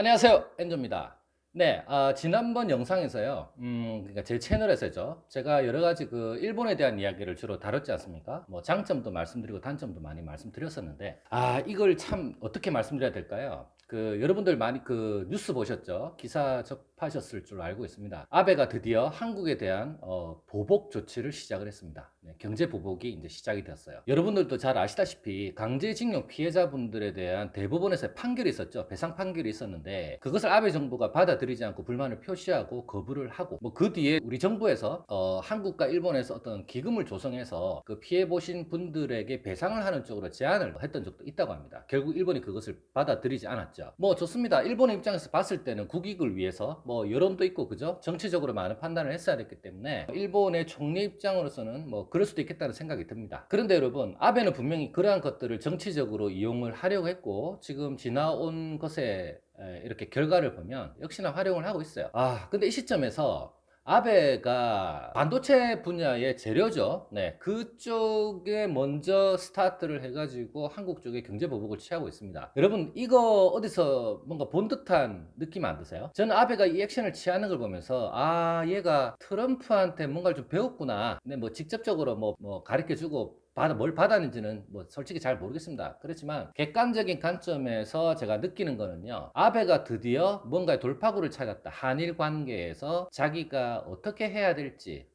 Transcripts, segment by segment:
안녕하세요, 엔조입니다. 네, 지난번 영상에서요, 그러니까 제 채널에서죠, 제가 여러 가지 그 일본에 대한 이야기를 주로 다뤘지 않습니까? 뭐 장점도 말씀드리고 단점도 많이 말씀드렸었는데, 이걸 참 어떻게 말씀드려야 될까요? 여러분들 많이 그 뉴스 보셨죠? 기사 접하셨을 줄 알고 있습니다. 아베가 드디어 한국에 대한 보복 조치를 시작을 했습니다. 네, 경제 보복이 이제 시작이 됐어요. 여러분들도 잘 아시다시피 강제징용 피해자분들에 대한 대법원에서 판결이 있었죠. 배상 판결이 있었는데 그것을 아베 정부가 받아들이지 않고 불만을 표시하고 거부를 하고 뭐 그 뒤에 우리 정부에서 한국과 일본에서 어떤 기금을 조성해서 그 피해 보신 분들에게 배상을 하는 쪽으로 제안을 했던 적도 있다고 합니다. 결국 일본이 그것을 받아들이지 않았죠. 뭐 좋습니다. 일본의 입장에서 봤을 때는 국익을 위해서 뭐 여론도 있고 그죠? 정치적으로 많은 판단을 했어야 됐기 때문에 일본의 총리 입장으로서는 뭐 그럴 수도 있겠다는 생각이 듭니다. 그런데 여러분, 아베는 분명히 그러한 것들을 정치적으로 이용을 하려고 했고 지금 지나온 것에 이렇게 결과를 보면 역시나 활용을 하고 있어요. 근데 이 시점에서 아베가 반도체 분야의 재료죠. 네, 그쪽에 먼저 스타트를 해가지고 한국 쪽에 경제 보복을 취하고 있습니다. 여러분, 이거 어디서 뭔가 본 듯한 느낌 안 드세요? 저는 아베가 이 액션을 취하는 걸 보면서 얘가 트럼프한테 뭔가를 좀 배웠구나. 근데 뭐 직접적으로 뭐 가르쳐주고 뭘 받았는지는 뭐 솔직히 잘 모르겠습니다. 그렇지만 객관적인 관점에서 제가 느끼는 거는요, 아베가 드디어 뭔가의 돌파구를 찾았다. 한일 관계에서 자기가 어떻게 해야 될지,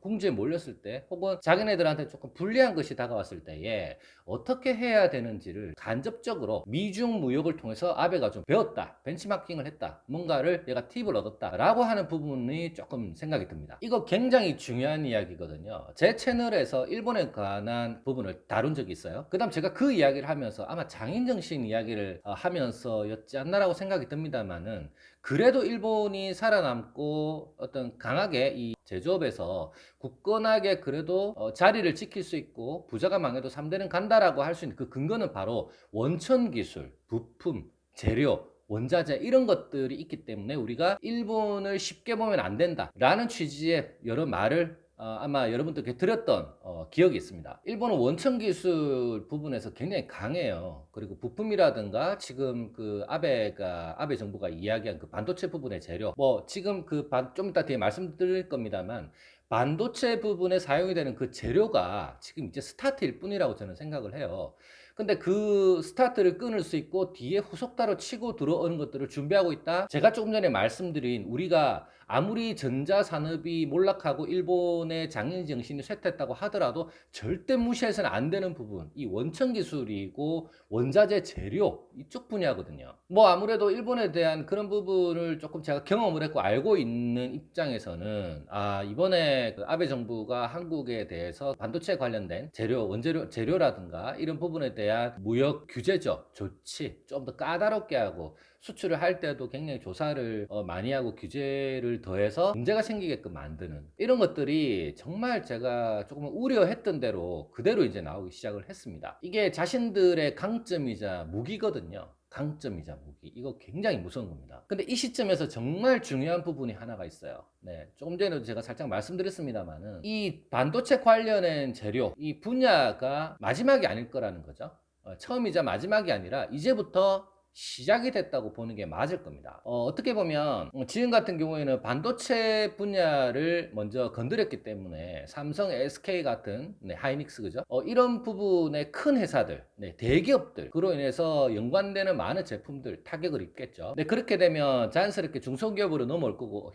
궁지에 몰렸을 때 혹은 자기네들한테 조금 불리한 것이 다가왔을 때에 어떻게 해야 되는지를 간접적으로 미중 무역을 통해서 아베가 좀 배웠다, 벤치마킹을 했다, 뭔가를 얘가 팁을 얻었다 라고 하는 부분이 조금 생각이 듭니다. 이거 굉장히 중요한 이야기거든요. 제 채널에서 일본에 관한 부분을 다룬 적이 있어요. 그 다음 제가 그 이야기를 하면서 아마 장인정신 이야기를 하면서였지 않나라고 생각이 듭니다만은, 그래도 일본이 살아남고 어떤 강하게 이 제조업에서 굳건하게 그래도 자리를 지킬 수 있고 부자가 망해도 3대는 간다라고 할 수 있는 그 근거는 바로 원천 기술, 부품, 재료, 원자재 이런 것들이 있기 때문에 우리가 일본을 쉽게 보면 안 된다라는 취지의 여러 말을 아마 여러분들께 드렸던 기억이 있습니다. 일본은 원천 기술 부분에서 굉장히 강해요. 그리고 부품이라든가 지금 아베 정부가 이야기한 그 반도체 부분의 재료, 뭐 지금 좀 이따 뒤에 말씀드릴 겁니다만, 반도체 부분에 사용이 되는 그 재료가 지금 이제 스타트일 뿐이라고 저는 생각을 해요. 근데 그 스타트를 끊을 수 있고 뒤에 후속타로 치고 들어오는 것들을 준비하고 있다. 제가 조금 전에 말씀드린, 우리가 아무리 전자산업이 몰락하고 일본의 장인정신이 쇠퇴했다고 하더라도 절대 무시해서는 안 되는 부분, 이 원천 기술이고 원자재 재료 이쪽 분야거든요. 뭐 아무래도 일본에 대한 그런 부분을 조금 제가 경험을 했고 알고 있는 입장에서는 이번에 그 아베 정부가 한국에 대해서 반도체 관련된 재료라든가 이런 부분에 대한 무역 규제죠, 조치 좀 더 까다롭게 하고 수출을 할 때도 굉장히 조사를 많이 하고 규제를 더해서 문제가 생기게끔 만드는 이런 것들이 정말 제가 조금 우려했던 대로 그대로 이제 나오기 시작을 했습니다. 이게 자신들의 강점이자 무기거든요. 강점이자 무기. 이거 굉장히 무서운 겁니다. 근데 이 시점에서 정말 중요한 부분이 하나가 있어요. 네, 조금 전에도 제가 살짝 말씀드렸습니다만은 이 반도체 관련된 재료, 이 분야가 마지막이 아닐 거라는 거죠. 처음이자 마지막이 아니라 이제부터 시작이 됐다고 보는 게 맞을 겁니다. 어떻게 보면 지금 같은 경우에는 반도체 분야를 먼저 건드렸기 때문에 삼성, SK 같은 하이닉스 그죠? 이런 부분의 큰 회사들, 대기업들 그로 인해서 연관되는 많은 제품들 타격을 입겠죠. 그렇게 되면 자연스럽게 중소기업으로 넘어올 거고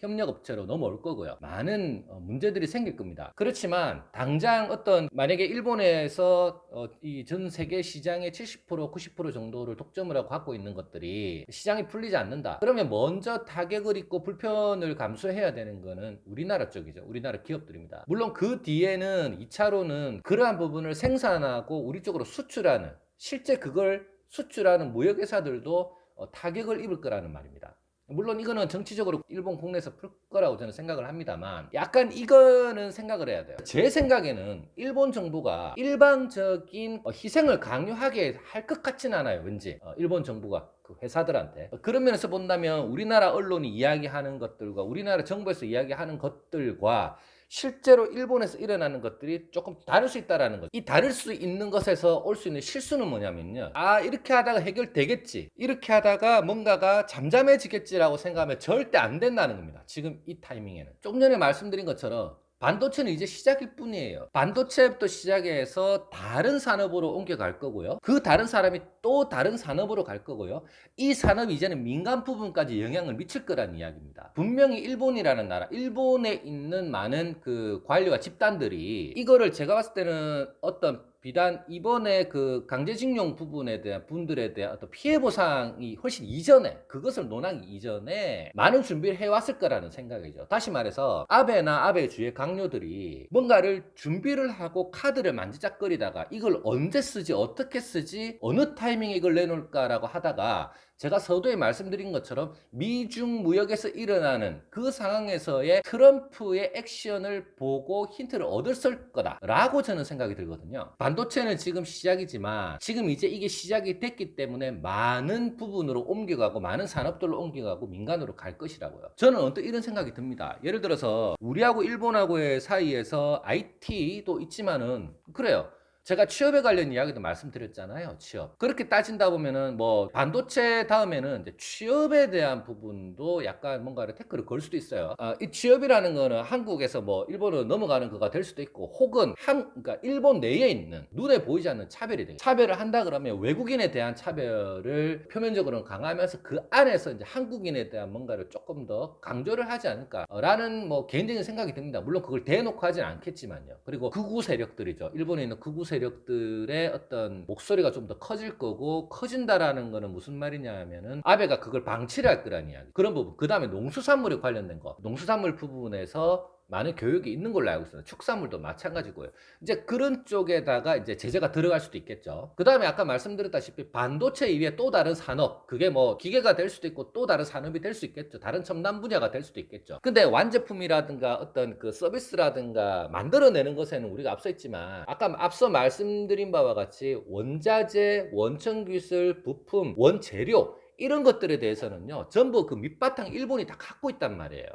협력업체로 넘어올 거고요. 많은 문제들이 생길 겁니다. 그렇지만 당장 만약에 일본에서 이 전 세계 시장의 70%, 90% 정도를 독점을 하고 갖고 있는 것들이 시장이 풀리지 않는다. 그러면 먼저 타격을 입고 불편을 감수해야 되는 거는 우리나라 쪽이죠. 우리나라 기업들입니다. 물론 그 뒤에는 2차로는 그러한 부분을 생산하고 우리 쪽으로 수출하는, 실제 그걸 수출하는 무역회사들도 타격을 입을 거라는 말입니다. 물론 이거는 정치적으로 일본 국내에서 풀 거라고 저는 생각을 합니다만, 약간 이거는 생각을 해야 돼요. 제 생각에는 일본 정부가 일방적인 희생을 강요하게 할 것 같진 않아요. 왠지 일본 정부가 그 회사들한테. 그런 면에서 본다면 우리나라 언론이 이야기하는 것들과 우리나라 정부에서 이야기하는 것들과 실제로 일본에서 일어나는 것들이 조금 다를 수 있다라는 거죠. 이 다를 수 있는 것에서 올 수 있는 실수는 뭐냐면요. 아, 이렇게 하다가 해결되겠지. 이렇게 하다가 뭔가가 잠잠해지겠지라고 생각하면 절대 안 된다는 겁니다. 지금 이 타이밍에는. 조금 전에 말씀드린 것처럼 반도체는 이제 시작일 뿐이에요. 반도체부터 시작해서 다른 산업으로 옮겨갈 거고요. 그 다른 사람이 또 다른 산업으로 갈 거고요. 이 산업이 이제는 민간 부분까지 영향을 미칠 거라는 이야기입니다. 분명히 일본이라는 나라, 일본에 있는 많은 그 관료와 집단들이 이거를 제가 봤을 때는 어떤 비단 이번에 그 강제징용 부분에 대한 분들에 대한 어떤 피해 보상이 훨씬 이전에, 그것을 논하기 이전에 많은 준비를 해왔을 거라는 생각이죠. 다시 말해서 아베나 아베 주의 강요들이 뭔가를 준비를 하고 카드를 만지작거리다가 이걸 언제 쓰지, 어떻게 쓰지, 어느 타이밍에 이걸 내놓을까라고 하다가 제가 서두에 말씀드린 것처럼 미중 무역에서 일어나는 그 상황에서의 트럼프의 액션을 보고 힌트를 얻었을 거다라고 저는 생각이 들거든요. 반도체는 지금 시작이지만 지금 이제 이게 시작이 됐기 때문에 많은 부분으로 옮겨가고 많은 산업들로 옮겨가고 민간으로 갈 것이라고요. 저는 언뜻 이런 생각이 듭니다. 예를 들어서 우리하고 일본하고의 사이에서 IT도 있지만은 그래요. 제가 취업에 관련 이야기도 말씀드렸잖아요. 취업. 그렇게 따진다 보면은 뭐 반도체 다음에는 이제 취업에 대한 부분도 약간 뭔가를 태클을 걸 수도 있어요. 이 취업이라는 거는 한국에서 뭐 일본으로 넘어가는 거가 될 수도 있고, 혹은 그러니까 일본 내에 있는 눈에 보이지 않는 차별이 되겠죠. 차별을 한다 그러면 외국인에 대한 차별을 표면적으로는 강화하면서 그 안에서 이제 한국인에 대한 뭔가를 조금 더 강조를 하지 않을까라는 뭐 개인적인 생각이 듭니다. 물론 그걸 대놓고 하진 않겠지만요. 그리고 극우 세력들이죠. 일본에 있는 극우 세력들의 어떤 목소리가 좀 더 커질 거고, 커진다라는 거는 무슨 말이냐 하면은 아베가 그걸 방치를 할 거라는 이야기. 그런 부분. 그 다음에 농수산물에 관련된 거. 농수산물 부분에서 많은 교육이 있는 걸로 알고 있어요. 축산물도 마찬가지고요. 이제 그런 쪽에다가 이제 제재가 들어갈 수도 있겠죠. 그 다음에 아까 말씀드렸다시피 반도체 이외에 또 다른 산업, 그게 뭐 기계가 될 수도 있고 또 다른 산업이 될 수 있겠죠. 다른 첨단 분야가 될 수도 있겠죠. 근데 완제품이라든가 어떤 그 서비스라든가 만들어내는 것에는 우리가 앞서 있지만, 아까 앞서 말씀드린 바와 같이 원자재, 원천기술, 부품, 원재료 이런 것들에 대해서는요, 전부 그 밑바탕 일본이 다 갖고 있단 말이에요.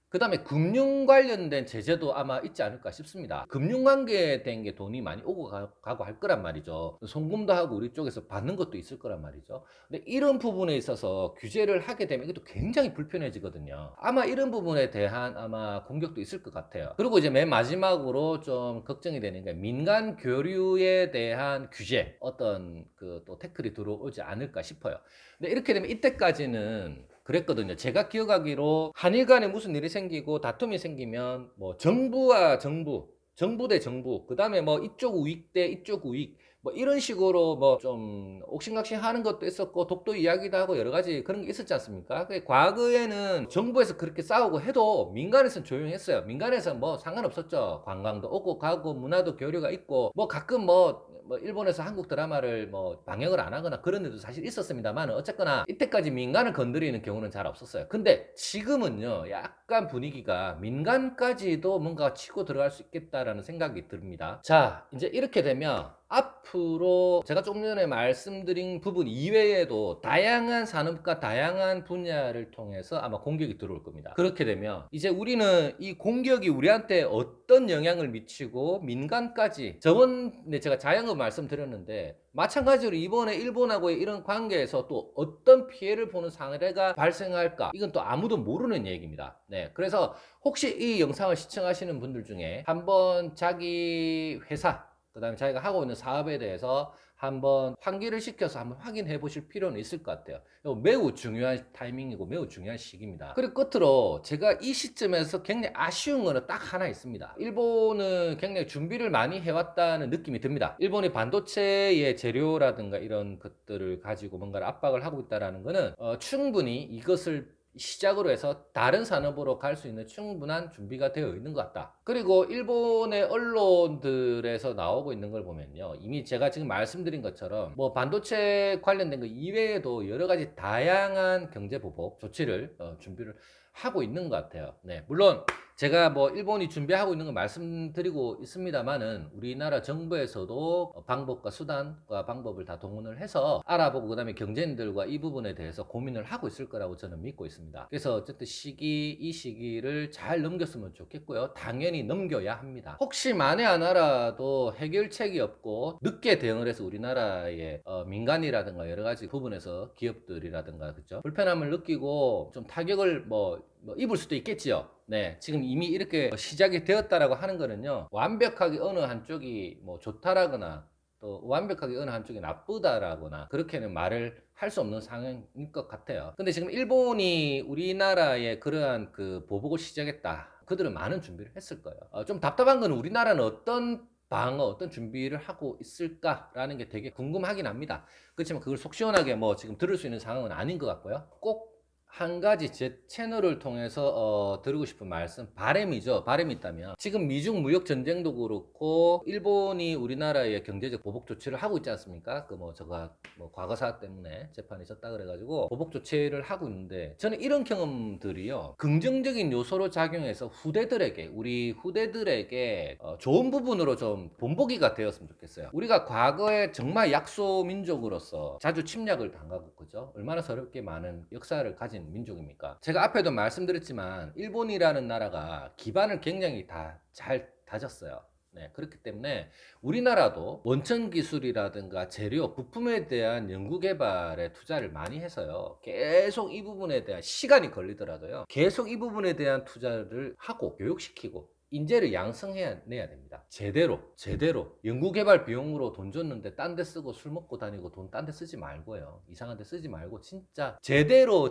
그 다음에 금융 관련된 제재도 아마 있지 않을까 싶습니다. 금융 관계에 대한 게 돈이 많이 오고 가고 할 거란 말이죠. 송금도 하고 우리 쪽에서 받는 것도 있을 거란 말이죠. 근데 이런 부분에 있어서 규제를 하게 되면 이것도 굉장히 불편해지거든요. 아마 이런 부분에 대한 아마 공격도 있을 것 같아요. 그리고 이제 맨 마지막으로 좀 걱정이 되는 게 민간 교류에 대한 규제, 어떤 그 또 태클이 들어오지 않을까 싶어요. 근데 이렇게 되면 이때까지는 그랬거든요. 제가 기억하기로 한일 간에 무슨 일이 생기고 다툼이 생기면 뭐 정부와 정부, 정부 대 정부, 그 다음에 뭐 이쪽 우익 대 이쪽 우익, 뭐 이런 식으로 뭐 좀 옥신각신 하는 것도 있었고, 독도 이야기도 하고 여러 가지 그런 게 있었지 않습니까? 과거에는 정부에서 그렇게 싸우고 해도 민간에서는 조용했어요. 민간에서는 뭐 상관없었죠. 관광도 오고 가고 문화도 교류가 있고, 뭐 가끔 뭐 일본에서 한국 드라마를 뭐 방영을 안 하거나 그런 일도 사실 있었습니다만, 어쨌거나 이때까지 민간을 건드리는 경우는 잘 없었어요. 근데 지금은요, 약간 분위기가 민간까지도 뭔가 치고 들어갈 수 있겠다라는 생각이 듭니다. 자, 이제 이렇게 되면 앞으로 제가 조금 전에 말씀드린 부분 이외에도 다양한 산업과 다양한 분야를 통해서 아마 공격이 들어올 겁니다. 그렇게 되면 이제 우리는 이 공격이 우리한테 어떤 영향을 미치고, 민간까지, 저번에 제가 자영업 말씀드렸는데 마찬가지로 이번에 일본하고의 이런 관계에서 또 어떤 피해를 보는 사례가 발생할까, 이건 또 아무도 모르는 얘기입니다. 네, 그래서 혹시 이 영상을 시청하시는 분들 중에 한번 자기 회사, 그 다음에 자기가 하고 있는 사업에 대해서 한번 환기를 시켜서 한번 확인해 보실 필요는 있을 것 같아요. 이거 매우 중요한 타이밍이고 매우 중요한 시기입니다. 그리고 끝으로 제가 이 시점에서 굉장히 아쉬운 거는 딱 하나 있습니다. 일본은 굉장히 준비를 많이 해왔다는 느낌이 듭니다. 일본이 반도체의 재료라든가 이런 것들을 가지고 뭔가를 압박을 하고 있다는 거는 충분히 이것을 시작으로 해서 다른 산업으로 갈 수 있는 충분한 준비가 되어 있는 것 같다. 그리고 일본의 언론들에서 나오고 있는 걸 보면요, 이미 제가 지금 말씀드린 것처럼 뭐 반도체 관련된 거 이외에도 여러 가지 다양한 경제보복 조치를 준비를 하고 있는 것 같아요. 네, 물론 제가 뭐 일본이 준비하고 있는 걸 말씀드리고 있습니다만은, 우리나라 정부에서도 방법과 수단과 방법을 다 동원을 해서 알아보고, 그 다음에 경제인들과 이 부분에 대해서 고민을 하고 있을 거라고 저는 믿고 있습니다. 그래서 어쨌든 이 시기를 잘 넘겼으면 좋겠고요. 당연히 당연히 넘겨야 합니다. 혹시 만에 하나라도 해결책이 없고 늦게 대응을 해서 우리나라의 민간이라든가 여러 가지 부분에서 기업들이라든가 그죠? 불편함을 느끼고 좀 타격을 뭐 입을 수도 있겠지요. 네, 지금 이미 이렇게 시작이 되었다라고 하는 거는요, 완벽하게 어느 한쪽이 뭐 좋다라거나 또 완벽하게 어느 한쪽이 나쁘다라거나 그렇게는 말을 할 수 없는 상황인 것 같아요. 근데 지금 일본이 우리나라에 그러한 그 보복을 시작했다. 그들은 많은 준비를 했을 거예요. 좀 답답한 건 우리나라는 어떤 방어, 어떤 준비를 하고 있을까라는 게 되게 궁금하긴 합니다. 그렇지만 그걸 속 시원하게 뭐 지금 들을 수 있는 상황은 아닌 것 같고요. 꼭 한 가지 제 채널을 통해서 드리고 싶은 말씀, 바람이죠. 바람이 있다면 지금 미중 무역 전쟁도 그렇고 일본이 우리나라의 경제적 보복 조치를 하고 있지 않습니까? 그 뭐 제가 뭐 과거사 때문에 재판이 있었다 그래가지고 보복 조치를 하고 있는데, 저는 이런 경험들이요, 긍정적인 요소로 작용해서 후대들에게, 우리 후대들에게 좋은 부분으로 좀 본보기가 되었으면 좋겠어요. 우리가 과거에 정말 약소 민족으로서 자주 침략을 당하고 그죠? 얼마나 서럽게 많은 역사를 가진 민족입니까? 제가 앞에도 말씀드렸지만 일본이라는 나라가 기반을 굉장히 다 잘 다졌어요. 네, 그렇기 때문에 우리나라도 원천 기술이라든가 재료, 부품에 대한 연구 개발에 투자를 많이 해서요, 계속 이 부분에 대한 시간이 걸리더라도요, 계속 이 부분에 대한 투자를 하고 교육시키고 인재를 양성해내야 됩니다. 제대로 연구개발 비용으로 돈 줬는데 딴 데 쓰고 술 먹고 다니고 돈 딴 데 쓰지 말고요, 이상한 데 쓰지 말고 진짜 제대로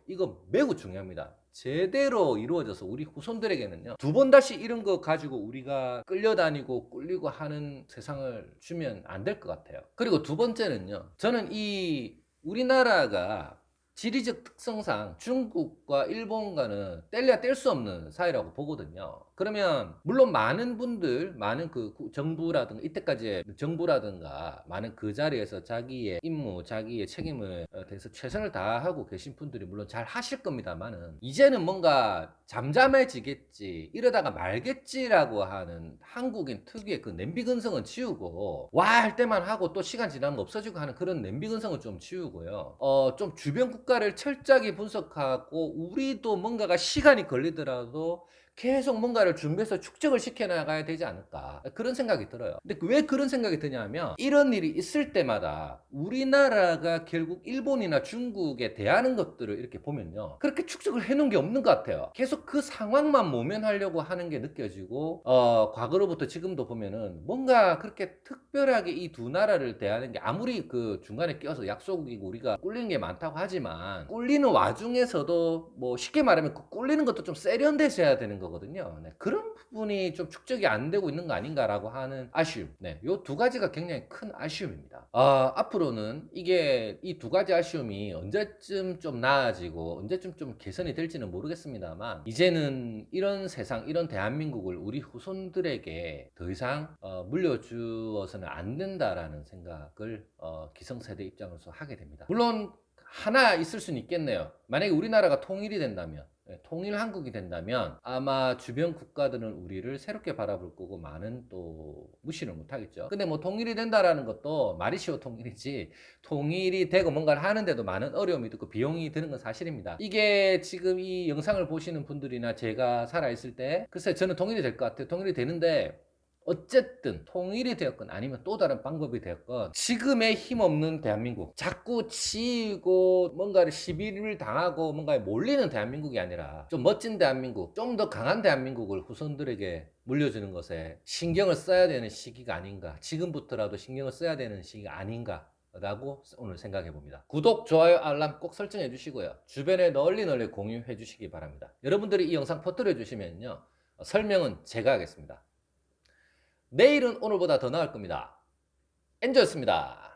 이거 매우 중요합니다. 제대로 이루어져서 우리 후손들에게는요, 두 번 다시 이런 거 가지고 우리가 끌려다니고 꿀리고 하는 세상을 주면 안 될 것 같아요. 그리고 두 번째는요, 저는 이 우리나라가 지리적 특성상 중국과 일본과는 뗄래야 뗄 수 없는 사이라고 보거든요. 그러면 물론 많은 분들, 많은 그 정부라든가 이때까지의 정부라든가 많은 그 자리에서 자기의 임무, 자기의 책임을 대해서 최선을 다하고 계신 분들이 물론 잘 하실 겁니다만은, 이제는 뭔가 잠잠해지겠지, 이러다가 말겠지라고 하는 한국인 특유의 그 냄비 근성은 치우고, 와 할 때만 하고 또 시간 지나면 없어지고 하는 그런 냄비 근성은 좀 치우고요, 좀 주변 국가를 철저하게 분석하고 우리도 뭔가가 시간이 걸리더라도 계속 뭔가를 준비해서 축적을 시켜나가야 되지 않을까, 그런 생각이 들어요. 근데 왜 그런 생각이 드냐면, 이런 일이 있을 때마다 우리나라가 결국 일본이나 중국에 대하는 것들을 이렇게 보면요, 그렇게 축적을 해놓은 게 없는 것 같아요. 계속 그 상황만 모면하려고 하는 게 느껴지고, 과거로부터 지금도 보면은 뭔가 그렇게 특별하게 이 두 나라를 대하는 게, 아무리 그 중간에 껴서 약속이고 우리가 꿀리는 게 많다고 하지만, 꿀리는 와중에서도 뭐 쉽게 말하면 그 꿀리는 것도 좀 세련되셔야 되는 거거든요. 네, 그런 부분이 좀 축적이 안 되고 있는 거 아닌가라고 하는 아쉬움. 네, 요 두 가지가 굉장히 큰 아쉬움입니다. 앞으로는 이게 이 두 가지 아쉬움이 언제쯤 좀 나아지고 언제쯤 좀 개선이 될지는 모르겠습니다만, 이제는 이런 세상, 이런 대한민국을 우리 후손들에게 더 이상 물려주어서는 안 된다라는 생각을 기성세대 입장으로서 하게 됩니다. 물론 하나 있을 수는 있겠네요. 만약에 우리나라가 통일이 된다면, 통일 한국이 된다면 아마 주변 국가들은 우리를 새롭게 바라볼 거고 많은 또 무시를 못 하겠죠. 근데 뭐 통일이 된다라는 것도 말이 쉬워 통일이지, 통일이 되고 뭔가를 하는데도 많은 어려움이 있고 비용이 드는 건 사실입니다. 이게 지금 이 영상을 보시는 분들이나 제가 살아있을 때, 글쎄 저는 통일이 될 것 같아요. 통일이 되는데 어쨌든 통일이 되었건 아니면 또 다른 방법이 되었건, 지금의 힘없는 대한민국, 자꾸 치이고 뭔가를 시비를 당하고 뭔가에 몰리는 대한민국이 아니라 좀 멋진 대한민국, 좀 더 강한 대한민국을 후손들에게 물려주는 것에 신경을 써야 되는 시기가 아닌가, 지금부터라도 신경을 써야 되는 시기가 아닌가 라고 오늘 생각해 봅니다. 구독, 좋아요, 알람 꼭 설정해 주시고요, 주변에 널리 공유해 주시기 바랍니다. 여러분들이 이 영상 퍼뜨려 주시면요, 설명은 제가 하겠습니다. 내일은 오늘보다 더 나을 겁니다. 엔조였습니다.